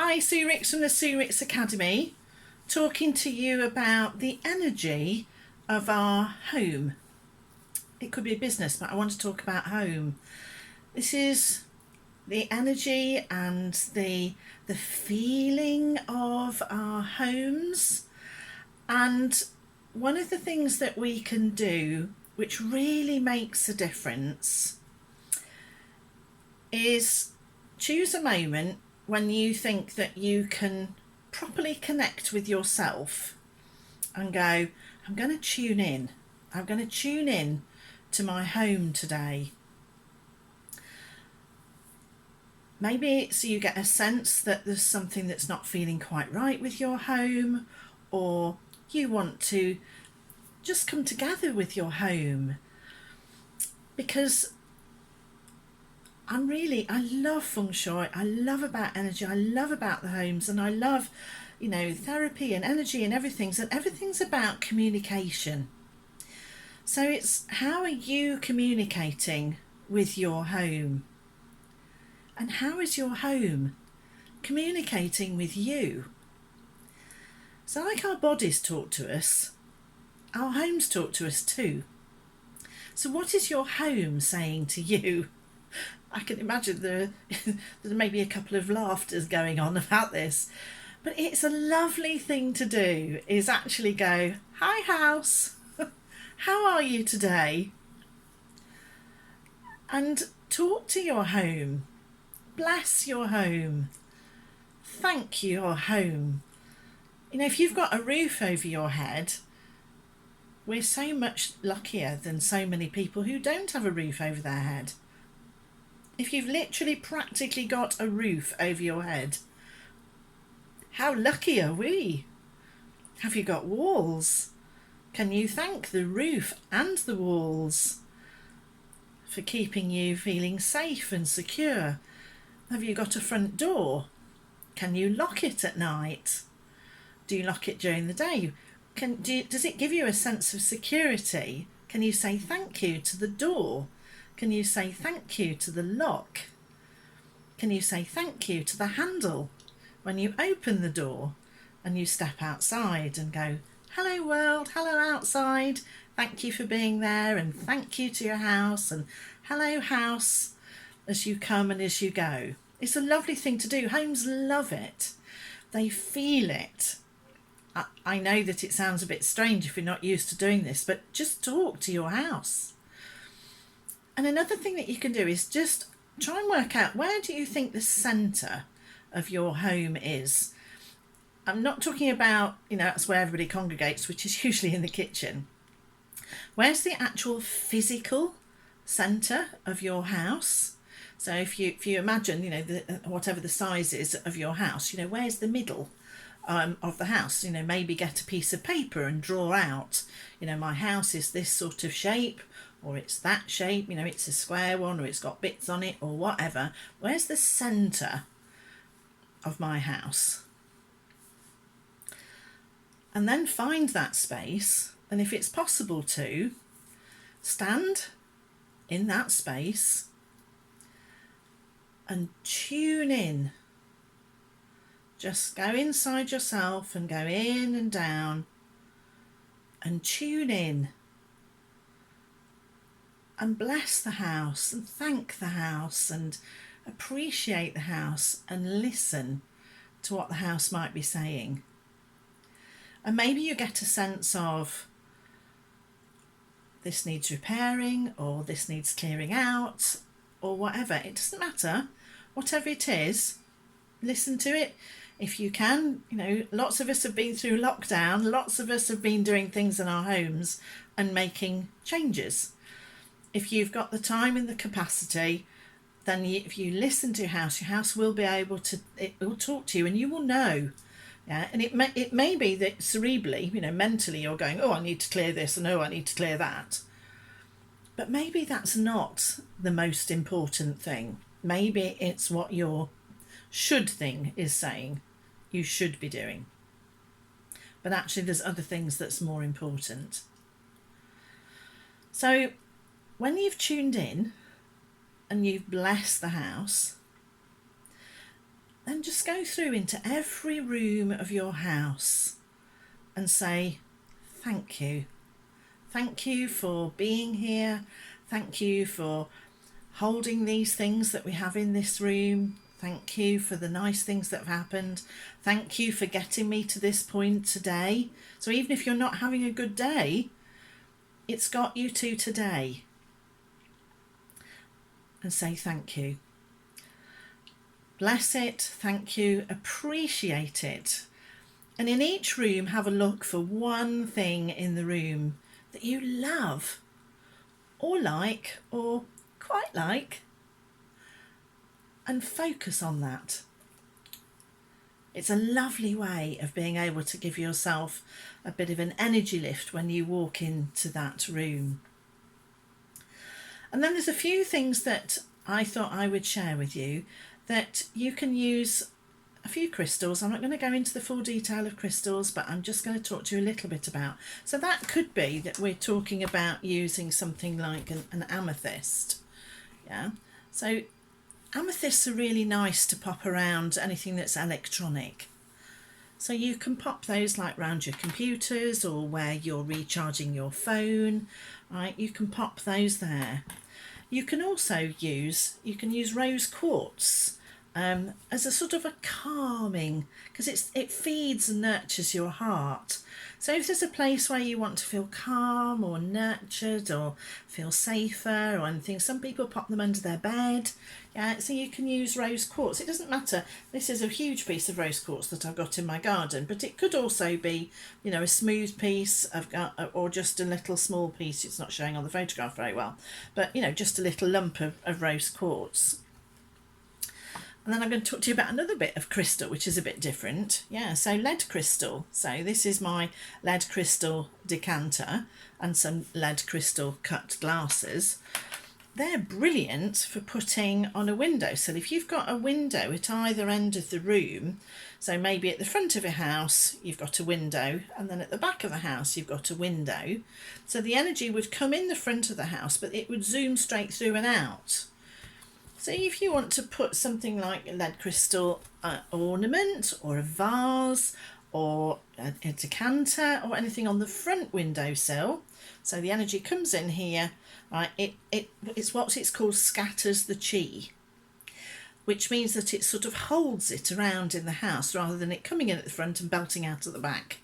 Hi, Sue Ricks from the Sue Ricks Academy, talking to you about the energy of our home. It could be a business, but I want to talk about home. This is the energy and the feeling of our homes. And one of the things that we can do, which really makes a difference, is choose a moment when you think that you can properly connect with yourself and go, I'm going to tune in. I'm going to tune in to my home today. Maybe so you get a sense that there's something that's not feeling quite right with your home, or you want to just come together with your home. Because I love feng shui, I love about energy, I love about the homes, and I love, therapy and energy and everything. So everything's about communication. So it's how are you communicating with your home? And how is your home communicating with you? So like our bodies talk to us, our homes talk to us too. So what is your home saying to you? I can imagine there may be a couple of laughters going on about this, but it's a lovely thing to do, is actually go, hi house, how are you today? And talk to your home, bless your home, thank your home. If you've got a roof over your head, we're so much luckier than so many people who don't have a roof over their head. If you've literally practically got a roof over your head, how lucky are we? Have you got walls? Can you thank the roof and the walls for keeping you feeling safe and secure? Have you got a front door? Can you lock it at night? Do you lock it during the day? Does it give you a sense of security? Can you say thank you to the door? Can you say thank you to the lock? Can you say thank you to the handle when you open the door and you step outside and go, hello world, hello outside, thank you for being there, and thank you to your house, and hello house as you come and as you go. It's a lovely thing to do. Homes love it. They feel it. I know that it sounds a bit strange if you're not used to doing this, but just talk to your house. And another thing that you can do is just try and work out, where do you think the centre of your home is? I'm not talking about, that's where everybody congregates, which is usually in the kitchen. Where's the actual physical centre of your house? So if you imagine, whatever the size is of your house, where's the middle of the house? Maybe get a piece of paper and draw out, my house is this sort of shape, or it's that shape, it's a square one, or it's got bits on it, or whatever. Where's the centre of my house? And then find that space, and if it's possible to, stand in that space and tune in. Just go inside yourself and go in and down and tune in. And bless the house and thank the house and appreciate the house and listen to what the house might be saying. And maybe you get a sense of, this needs repairing, or this needs clearing out, or whatever. It doesn't matter. Whatever it is, listen to it. If you can, lots of us have been through lockdown. Lots of us have been doing things in our homes and making changes. If you've got the time and the capacity, then if you listen to your house will be able to, it will talk to you, and you will know. Yeah, and it may be that cerebrally, mentally you're going, oh, I need to clear this, and oh, I need to clear that. But maybe that's not the most important thing. Maybe it's what your should thing is saying you should be doing. But actually there's other things that's more important. So when you've tuned in and you've blessed the house, then And just go through into every room of your house and say, thank you. Thank you for being here. Thank you for holding these things that we have in this room. Thank you for the nice things that have happened. Thank you for getting me to this point today. So even if you're not having a good day, it's got you to today. And say thank you. Bless it, thank you, appreciate it. And in each room, have a look for one thing in the room that you love or like or quite like, and focus on that. It's a lovely way of being able to give yourself a bit of an energy lift when you walk into that room. And then there's a few things that I thought I would share with you that you can use. A few crystals. I'm not going to go into the full detail of crystals, but I'm just going to talk to you a little bit about. So that could be that we're talking about using something like an amethyst. Yeah. So amethysts are really nice to pop around anything that's electronic. So you can pop those like around your computers or where you're recharging your phone. Right. You can pop those there. You can also use rose quartz. As a sort of a calming, because it feeds and nurtures your heart. So if there's a place where you want to feel calm or nurtured or feel safer or anything, some people pop them under their bed. Yeah, so you can use rose quartz. It doesn't matter. This is a huge piece of rose quartz that I've got in my garden, but it could also be, a smooth piece or just a little small piece. It's not showing on the photograph very well, but just a little lump of rose quartz. And then I'm going to talk to you about another bit of crystal, which is a bit different. Yeah, so lead crystal. So this is my lead crystal decanter and some lead crystal cut glasses. They're brilliant for putting on a windowsill. If you've got a window at either end of the room, so maybe at the front of a house, you've got a window, and then at the back of the house, you've got a window. So the energy would come in the front of the house, but it would zoom straight through and out. So if you want to put something like a lead crystal ornament or a vase or a decanter or anything on the front windowsill, so the energy comes in here, right? It's what it's called scatters the chi, which means that it sort of holds it around in the house rather than it coming in at the front and belting out at the back.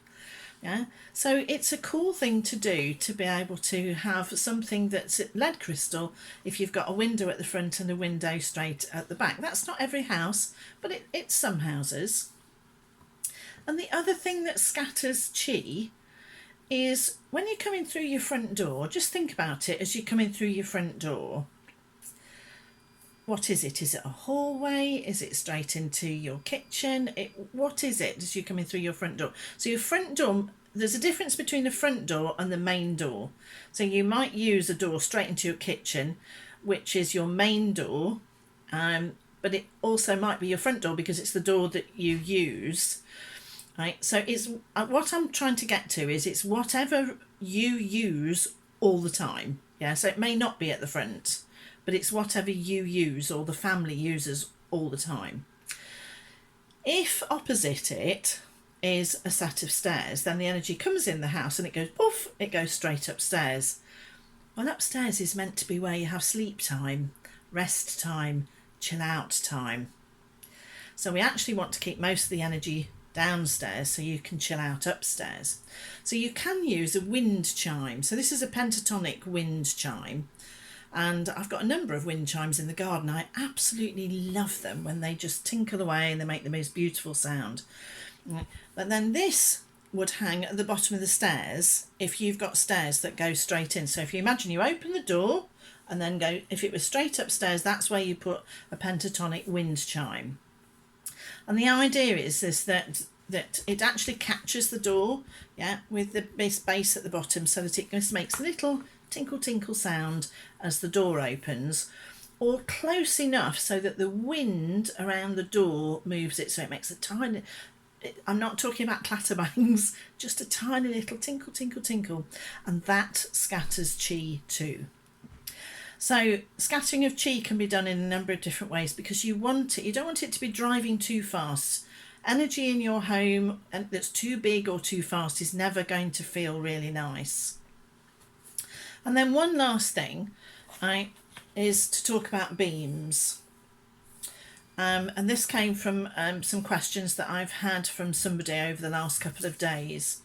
Yeah, so it's a cool thing to do, to be able to have something that's lead crystal if you've got a window at the front and a window straight at the back. That's not every house, but it's some houses. And the other thing that scatters chi is when you're coming through your front door, just think about it as you're coming through your front door. What is it? Is it a hallway? Is it straight into your kitchen? What is it as you're coming through your front door? So your front door, there's a difference between the front door and the main door. So you might use a door straight into your kitchen, which is your main door, but it also might be your front door because it's the door that you use. Right? So it's what I'm trying to get to is it's whatever you use all the time. Yeah. So it may not be at the front, but it's whatever you use or the family uses all the time. If opposite it is a set of stairs, then the energy comes in the house and it goes poof, it goes straight upstairs. Well, upstairs is meant to be where you have sleep time, rest time, chill out time. So we actually want to keep most of the energy downstairs so you can chill out upstairs. So you can use a wind chime. So this is a pentatonic wind chime. And I've got a number of wind chimes in the garden. I absolutely love them when they just tinkle away and they make the most beautiful sound. But then this would hang at the bottom of the stairs if you've got stairs that go straight in. So if you imagine you open the door and then go, if it was straight upstairs, that's where you put a pentatonic wind chime. And the idea is that it actually catches the door, yeah, with the base at the bottom so that it just makes a little tinkle tinkle sound as the door opens, or close enough so that the wind around the door moves it so it makes a tiny, I'm not talking about clatterbangs, just a tiny little tinkle tinkle tinkle, and that scatters chi too. So scattering of chi can be done in a number of different ways because you don't want it to be driving too fast. Energy in your home that's too big or too fast is never going to feel really nice. And then one last thing is to talk about beams. And this came from some questions that I've had from somebody over the last couple of days.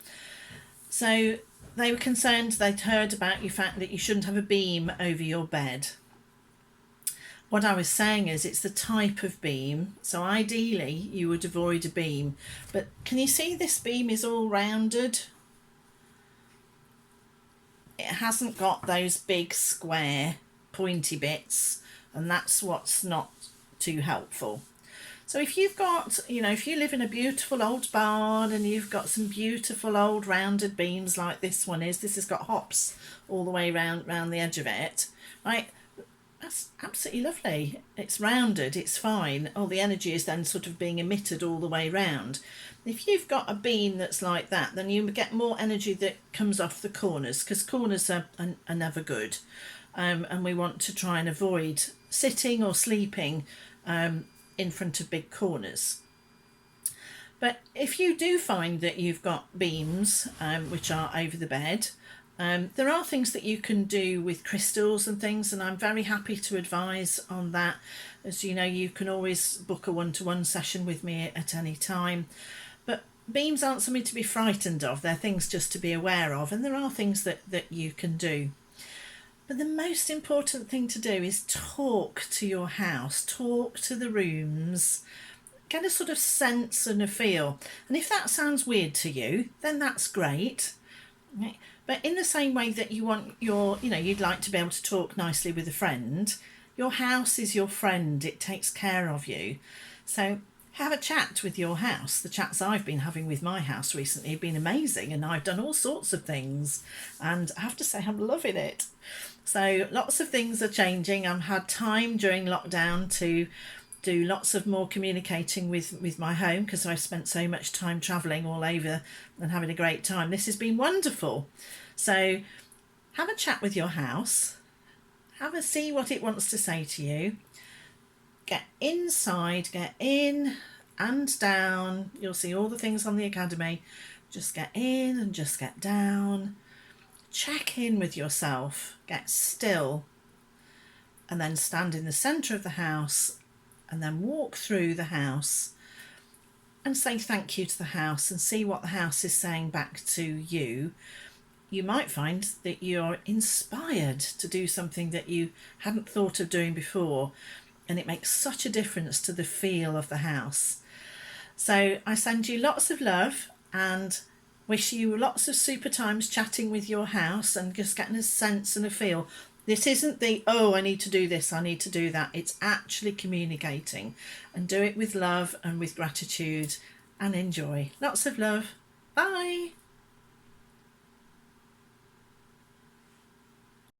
So they were concerned, they'd heard about the fact that you shouldn't have a beam over your bed. What I was saying is it's the type of beam. So ideally you would avoid a beam. But can you see this beam is all rounded? It hasn't got those big square pointy bits, and that's what's not too helpful. So if you've got, if you live in a beautiful old barn and you've got some beautiful old rounded beams like this one is, this has got hops all the way round the edge of it, right? That's absolutely lovely. It's rounded, it's fine. All the energy is then sort of being emitted all the way round. If you've got a beam that's like that, then you get more energy that comes off the corners, because corners are never good. And we want to try and avoid sitting or sleeping in front of big corners. But if you do find that you've got beams which are over the bed, there are things that you can do with crystals and things, and I'm very happy to advise on that. As you know, you can always book a one-to-one session with me at any time. But beams aren't something to be frightened of, they're things just to be aware of, and there are things that you can do. But the most important thing to do is talk to your house, talk to the rooms, get a sort of sense and a feel. And if that sounds weird to you, then that's great. But in the same way that you want you'd like to be able to talk nicely with a friend, your house is your friend, it takes care of you. So have a chat with your house. The chats I've been having with my house recently have been amazing, and I've done all sorts of things, and I have to say I'm loving it. So lots of things are changing. I've had time during lockdown to do lots of more communicating with my home, because I've spent so much time travelling all over and having a great time. This has been wonderful. So have a chat with your house, see what it wants to say to you. Get inside, get in and down. You'll see all the things on the Academy. Just get in and just get down. Check in with yourself, get still, and then stand in the centre of the house, and then walk through the house and say thank you to the house and see what the house is saying back to you. You might find that you're inspired to do something that you hadn't thought of doing before, and it makes such a difference to the feel of the house. So I send you lots of love and wish you lots of super times chatting with your house and just getting a sense and a feel. This isn't I need to do this, I need to do that. It's actually communicating, and do it with love and with gratitude and enjoy. Lots of love. Bye.